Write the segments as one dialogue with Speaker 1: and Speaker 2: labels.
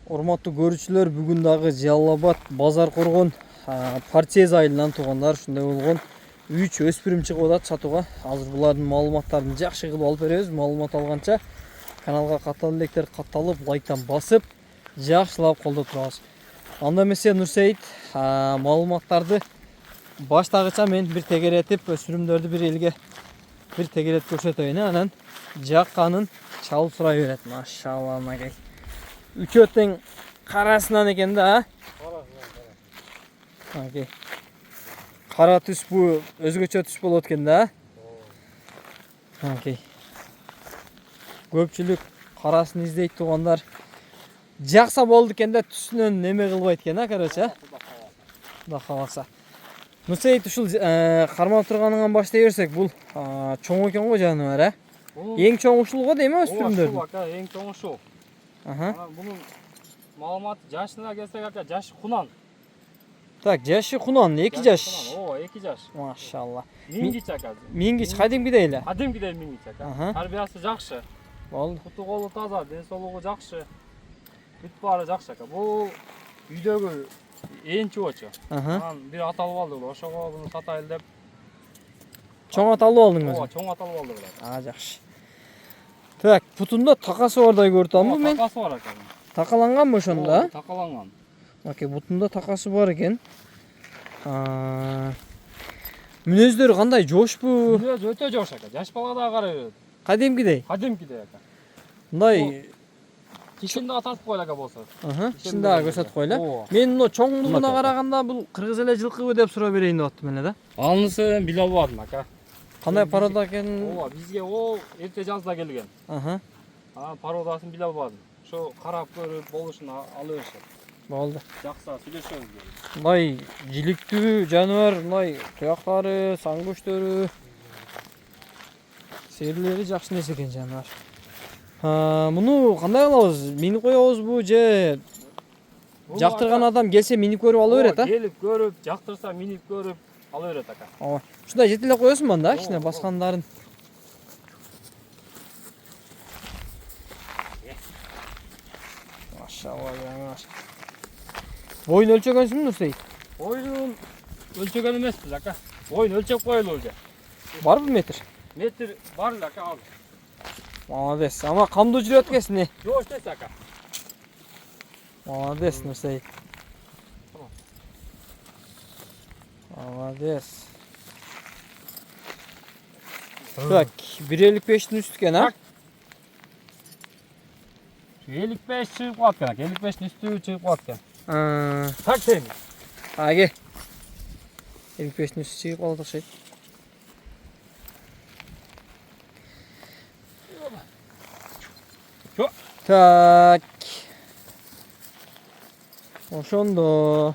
Speaker 1: Урматтуу көрүүчүлөр, бүгүн дагы Жалал Абад Базар Коргон Партез айылынан туугандар ушундай болгон 3 өспүрүм чыгып атат сатууга. Азыр булардын маалыматтарын жакшы кылып алып беребиз. Маалымат алганча каналга катталып электер катталып, лайктан басып, жакшылап колдоп турабыз. Анда эмесе Нурсейит маалыматтарды баштагыча мен бир тегеретип, өспүрүмдөрдү бир элге бир тегеретип көрсөтөйүн. Анан жакканын чалып сурай берет. Машалла мынакей. Üçü teң карасынан экен да, Окей. Кара түс бу өзгөчө түс болот экен да. Окей. Көпчүлүк карасын издейт туугандар. Жакса болду экен да, түсүнөн неме кылбайт экен, короче. Кудай кааласа. Нурсейит ушул кармап турганыңан баштай берсек, бул чоң экен го жаныбар, Эң чоң ушул го дейм, өспүрүмдөр.
Speaker 2: Ушул ака, эң чоң ушул. Bunun malumat yaşına gelsek aка, yaşı Kunan.
Speaker 1: Так, жашы Кунан, 2 жаш.
Speaker 2: О, 2 жаш.
Speaker 1: Машалла.
Speaker 2: Мингич ака.
Speaker 1: Мингич кадимгидей эле.
Speaker 2: Кадимгидей мингич ака. Тарбиясы жакшы.
Speaker 1: Болду.
Speaker 2: Куту колу таза, ден соолугу жакшы. Бүт баары жакшы ака. Бул үйдөгү эң чуочу. Анан бир аталып алды бул. Ошого буну сатайлы деп.
Speaker 1: Чоң аталып алдың өзү?
Speaker 2: Ооба, чоң аталып алды бул.
Speaker 1: Жакшы. Так, бутунда такасы бардай көрүп мен.
Speaker 2: Такасы бар ака.
Speaker 1: Такаланганбы ошондо?
Speaker 2: Такаланган.
Speaker 1: Окей, бутунда такасы бар экен. Мүнөздөрү кандай, жошпу?
Speaker 2: Мүнөз өтө жош ака. Жаш бала да карай берет.
Speaker 1: Кадимгидей?
Speaker 2: Кадимгидей ака.
Speaker 1: Мындай
Speaker 2: кишин да тартып койла ака болсо.
Speaker 1: Кишин да көрсөтүп койла. Мен мына чоңдугуна караганда бул кыргыз эле жылкыбы деп сурап берейин деп аттым эле да.
Speaker 2: Анысы биле албадым ака.
Speaker 1: Кандай порода экенин?
Speaker 2: Ооба, бизге ол эрте жазда келген. Анан пародасын биле албадым. Ошо карап көрүп болушун ала беришет.
Speaker 1: Болду.
Speaker 2: Жакса сүйлөшөбүз.
Speaker 1: Мындай жиликтүү жаныбар, мындай туяктары, сан көчтөрү, серлери жакшы нерсе экен жаныбар. Муну кандай кылабыз? Минип коебузбу же жактырган адам келсе минип көрүп ала берет,
Speaker 2: Келип көрүп, жактырса минип көрүп ала берет ака.
Speaker 1: Ооба. Ушундай жетелеп коесуң анда, кичине баскандарын. Машалла, жаныбар. Boyun ölçөгөнсүңбү Нурсейит?
Speaker 2: Boyun ölçөгөн эмеспиз ака. Boyun ölçөп коелу уже.
Speaker 1: Барбы метр?
Speaker 2: Метр бар эле ака ал.
Speaker 1: Молодец. Ама камдуу жүрөт экенсиң.
Speaker 2: Жош десе ака.
Speaker 1: Молодец, Нурсейит. Молодец. Так, 1.55'tin üstü eкен, ha?
Speaker 2: 55 чыгып калат экен ака. 55'tin üstü чыгып калат экен. Так дейм.
Speaker 1: Аге. 55'tin üstü чыгып калат окшойт. Так. Ошондо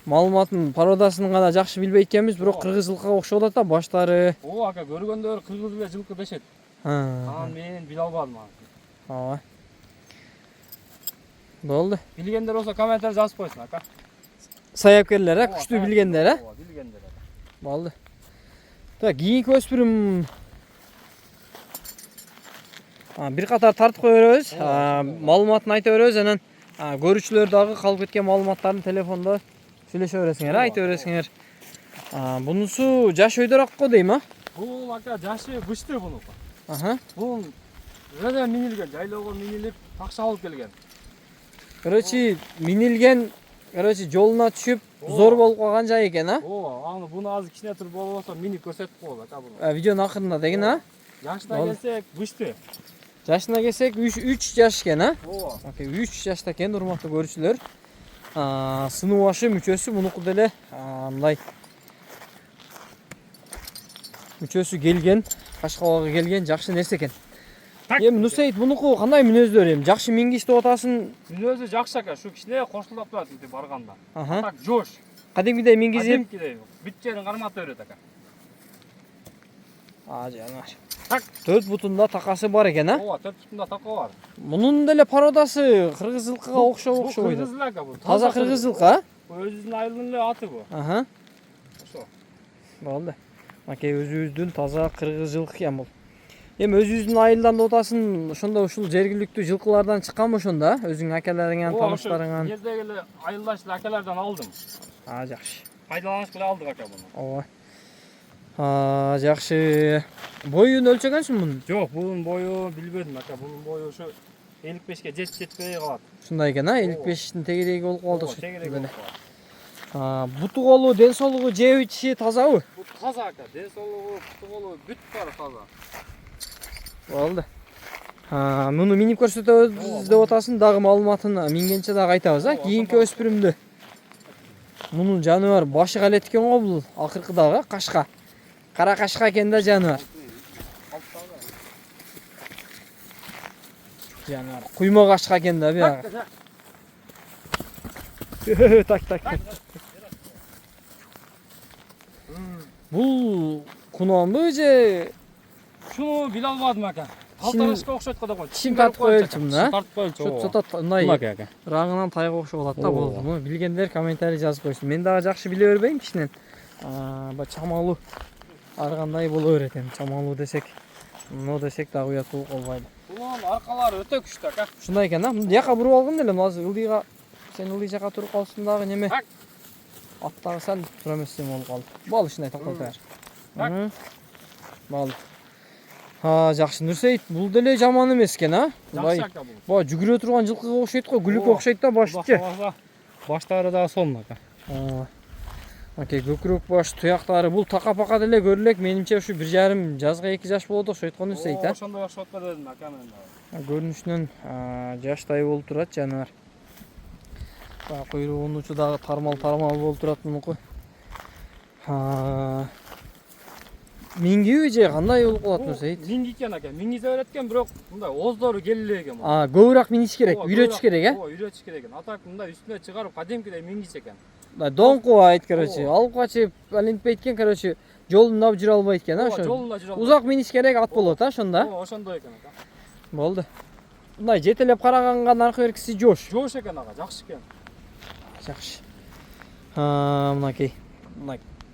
Speaker 1: маалыматын пародасын гана жакшы билбейт экенбиз, бирок кыргыз жылкыга окшоп атат да баштары.
Speaker 2: Ооба ака, көргөндөр кыргыз эле жылкы дешет. Анан мен биле албадым аны.
Speaker 1: Ооба. Болду.
Speaker 2: Билгендер болсо комментарий жазып койсун ака.
Speaker 1: Саяпкерлер, күчтүү билгендер,
Speaker 2: Ооба, билгендер ака.
Speaker 1: Болду. Так, кийинки өспүрүм бир катар тартып кое беребиз. Маалыматын айта беребиз, анан көрүүчүлөр дагы калып кеткен маалыматтарын телефондо сүйлөшө бересиңер, айта бересиңер. Бунусу жаш өйдөрөк го дейм,
Speaker 2: Бул ака жашы бышты бунуку. Бул өзү минилген, жайлоого минилип, такша алып келген.
Speaker 1: Короче, минилген, жолуна түшүп, зор болуп калган жай экен,
Speaker 2: Ооба, аны буну азыр кичине тур болбосо минип көрсөтүп коелу ака буну.
Speaker 1: Видеонун акырында деген,
Speaker 2: Жашына келсек, бышты.
Speaker 1: Жашына келсек 3 жаш экен,
Speaker 2: Ооба.
Speaker 1: Окей, 3 жашта экен, урматтуу көрүүчүлөр. Сынуу башы мүчөсү мунуку деле мындай мүчөсү келген, Кашкабалга келген жакшы нерсе экен. Эми Нурсейит, мунуку кандай мүнөздөр эми? Жакшы мингич деп атасың.
Speaker 2: Мүнөзү жакшы ака, шу кичине кошулдап турат ити барганда. Так жош.
Speaker 1: Кадимгидей мингизип,
Speaker 2: Кадимгидей. Бүт жерин кармата берет ака.
Speaker 1: Жанар. Так, 4 бутунда такасы бар экен,
Speaker 2: Ооба, 4 бутунда така бар.
Speaker 1: Мунун деле пародасы кыргыз жылкыга окшойт.
Speaker 2: Кыргыз эле ака бул.
Speaker 1: Таза кыргыз жылкы,
Speaker 2: Өзүнүн айылынын эле аты бу.
Speaker 1: Ошо. Болду. Окей, өзүбүздүн таза кыргыз жылкы экен бул. Эми өзүңүздүн айылдан да отасың, ошондо ушул жергиликтүү жылкылардан чыкканбы ошондо? Өзүңүн акелериңен, таныштарыңан.
Speaker 2: Жердеги эле айылдаш эле акелерден алдым.
Speaker 1: Жакшы.
Speaker 2: Пайдаланышка эле алдык ака буну.
Speaker 1: Ооба. Жакшы. Боюн өлчөгөнсүң мунун?
Speaker 2: Жок, bunun boyu билбедим ака. Bunun boyu şu 55ке жетпей калат.
Speaker 1: Ушундай экен, 55-тин тегереги болуп калды ошо.
Speaker 2: Тегерек болуп калат.
Speaker 1: Буту колу, ден соолугу, жеп ичиши тазабы?
Speaker 2: Bu таза ака. Ден соолугу, буту колу бүт баары таза.
Speaker 1: Болду. Муну минип көрсөтөбүз деп атасың, дагы маалыматын мингенче дагы айтабыз, кийинки өспүрүмдү. Мунун жаныбар башы калет экен го бул, акыркыдагы кашка. Кара кашка экен да жаныбар. Жаныбар куйма кашка экен да бuyагы. Так. Бул кунамбы же?
Speaker 2: Şunu bile almadım aка. Калтарашка окшойт го койчу.
Speaker 1: Тишин тартып коелчумун,
Speaker 2: Тартып коелчу.
Speaker 1: Чот сотот мындай раңынан тайга окшоп алат да, болду. Билгендер комментарий жазып койсун. Мен дагы жакшы биле бербейм кичинен. Чамалуу ар кандай боло берет эми. Чамалуу десек, муну десек дагы уят болуп калбайбы.
Speaker 2: Bunun аркалары өтө күчтүү ака.
Speaker 1: Ушундай экен, Жака буруп алгын деле, азыр ылдыйга, сен ылдый жака туруп калсың дагы неме. Аттагы сәл тура эместен болуп калды. Бол ушундай токтотор. Болду. Жакшы Нурсейит, бул деле жаман эмес экен,
Speaker 2: Жакшы ака бул.
Speaker 1: Баа жүгүрө турган жылкыга окшойт го, күлүккө окшойт да башчы.
Speaker 2: Баштары дагы сонун ака.
Speaker 1: Көкүрөк баш, туяктары бул така-пака деле көрүлөк. Менимче ушу 1,5 жазга 2 жаш болот окшойт го Нурсейит,
Speaker 2: Ошондой окшоп атпады дедим ака мен дагы.
Speaker 1: Көрүнүшүнөн жаштай болуп турат жаныбар. Куйругунун учу дагы тармал болуп турат мунуку. Мингиби же кандай болуп калат Нурсейит?
Speaker 2: Минги экен ака. Мингизе берет экен, бирок мындай оздору келе экен.
Speaker 1: Көбүрөөк миниш керек, үйрөтүш керек,
Speaker 2: Үйрөтүш керек экен. Атак мындай үстүнө чыгарып кадимкидей мингисе экен.
Speaker 1: Доңкубайт, алып качып, алинтпейт экен, жолунда жүрө албайт экен, ошо.
Speaker 2: Жолунда жүрө албайт.
Speaker 1: Узак миниш керек, ат болот, ошондо.
Speaker 2: Ошондой экен ака.
Speaker 1: Болду. Мындай жетелеп караганга наркы беркиси жош.
Speaker 2: Жош экен ага, жакшы экен.
Speaker 1: Жакшы. Мынакей.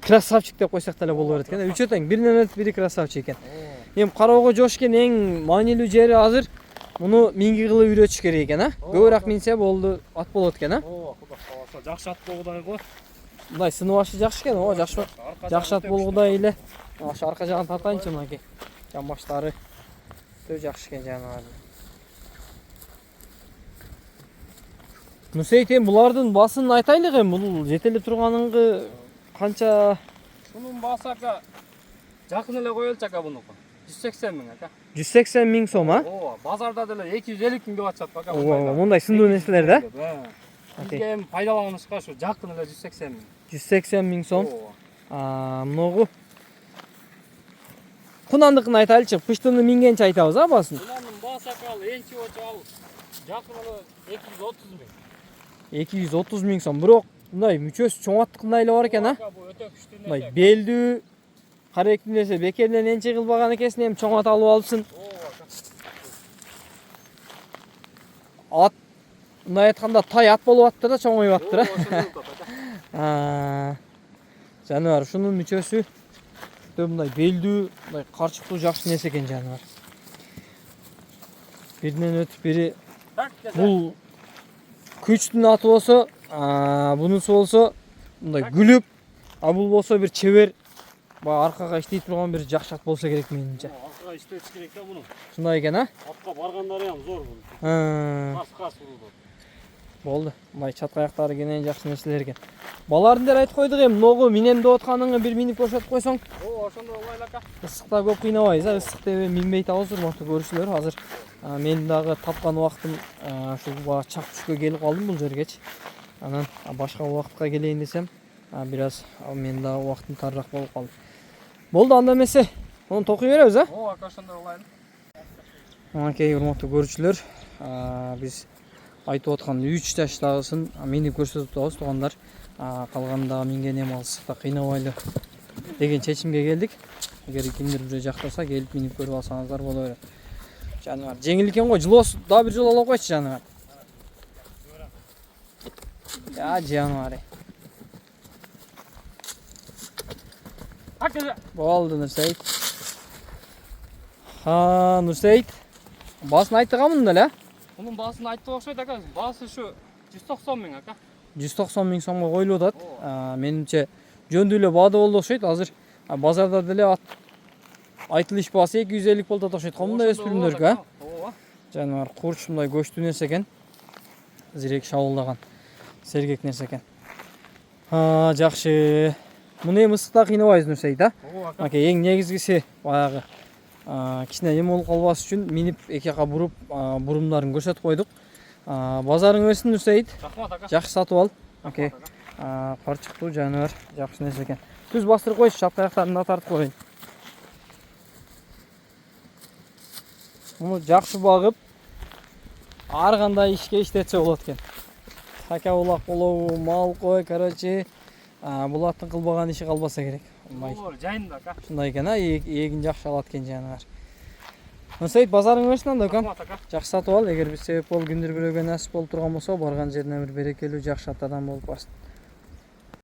Speaker 1: Красавчик деп койсок деле боло берет экен. Үчөө тең, биринен өтүп бири красавчик экен. Эми кароого жош экен, эң маанилүү жери азыр муну минги кылып үйрөтүш керек экен, Көбүрөөк минсе болду, ат болот экен,
Speaker 2: Кудай кааласа, жакшы ат болгудай го.
Speaker 1: Мындай сыны башы жакшы экен, жакшы ат болгудай эле. Ошо арка жагын тартайынчы мынакей. Жан баштары өтө жакшы экен жаныбар. Нурсейит, булардын басын айтайлык эми, бул жетелеп турганыңгы канча?
Speaker 2: Bunun баасы ака жакын эле коелчу ака бунуку. 180 миң ака.
Speaker 1: 180 миң сом,
Speaker 2: Базарда деле 250 миңге атышат ака.
Speaker 1: Мындай сындуу нерселер да?
Speaker 2: Бизге эми пайдаланышка ушу жакын эле 180 миң.
Speaker 1: 180 миң сом. Мыногу кунандыкын айтайлычы, пыштыны мингенче айтабыз, басын?
Speaker 2: Кунандын баасы ака энчи болчу жакын эле 230 миң.
Speaker 1: 230 миң сом. Бирок мындай мүчөсү чоң аттыкындай эле бар экен,
Speaker 2: Өтө күчтүү нерсе.
Speaker 1: Мындай белдүү, каректүү нерсе, бекеринен энче кылбаган экенсин, эми чоң ат алып алыпсың. Ат мындай айтканда тай ат болуп аттыр да, чоңоюп аттыр. Жаныбар, ушунун мүчөсү мындай белдүү, мындай карчыктуу жакшы нерсе экен жаныбар. Биринен өтүп бири бул күчтүн аты болсо, бунусу болсо мындай күлүп, бул болсо бир чебер, аркага иштей турган бир жакшы ат болсо керек менимче.
Speaker 2: Аркага иштетиш керек да муну.
Speaker 1: Ушундай экен,
Speaker 2: Атка баргандары ham зор бул. Кас урулду.
Speaker 1: Болду. Мындай чатка аяктары кенен жакшы нерселер экен. Балардын дер айтып койдук эми, могу минем деп атканыңы бир минип көрсөтүп койсоң.
Speaker 2: Ошондой болбойлу ака.
Speaker 1: Ысыкта көп кыйнабайбыз, ысык деп минбей атабыз, урматтуу көрүүчүлөр. Азыр мен дагы тапкан убактым ушул чак түшкө келип калдым бул жергечи. Анан башка убакытка келейин десем, бир аз мен дагы убактым тарыраак болуп калды. Болду, анда эмесе, ону токуй беребиз,
Speaker 2: Ака ошондой болайын.
Speaker 1: Анакей урматтуу көрүүчүлөр, биз айтып аткан 3 жаштагысын минип көрсөтүп атабыз, туугандар. Калганда минген эми алсакта кыйнабайлы деген чечимге келдик. Эгер кимдир бирөө жактаса, келип минип көрүп алсаңыздар боло берет. Жаныбар, жеңил экен го, жылоос дагы бир жолу ала койчу жаныбар. Жаныбар.
Speaker 2: Акча.
Speaker 1: Болду Нурсейит. Нұрсейіт, басын айттығамын да,
Speaker 2: Bunun basını айтты оқшайды ака. Басы şu 190 мың ака.
Speaker 1: 190 мың сомға қойылып жатады. Меніңше жөндүүлө баада болду окшойт. Азыр базарда деле айтылыш басы 250 болду окшойт. Комундай өспүрүмдөргө,
Speaker 2: Ооба.
Speaker 1: жанагы курч мындай көчтүү нерсе экен. Зирек шабылдаган, сергек нерсе экен. Жакшы. Муну эми ысыкта кыйнабайбыз Нурсейит,
Speaker 2: Ооба ака.
Speaker 1: Аке, эң негизгиси баягы кичине эме болуп калбаш үчүн минип эки жака буруп бурумдарын көрсөтүп койдук. Базарың өссүн Нурсейит.
Speaker 2: Рахмат ака.
Speaker 1: Жакшы сатып ал. Аке. Карчыктуу жаныбар, жакшы нерсе экен. Түз бастырып койчу, шапка аяктарын да тартып коеюн. Муну жакшы багып, ар кандай ишке иштетсе болот экен. Така улак болобу, мал кой, короче, булаттын кылбаган иши калбаса керек.
Speaker 2: Ооба, жайында ака.
Speaker 1: Шундай экен, эгин жакшы алат экен жаныбар. Нурсейит, базарың өссүн анда өкөм.
Speaker 2: Рахмат ака.
Speaker 1: Жакшы сатып ал. Эгер бир себеп болуп күндүр бирөөгө насип болуп турган болсо, барган жерине бир берекелүү жакшы атадан болуп барсын.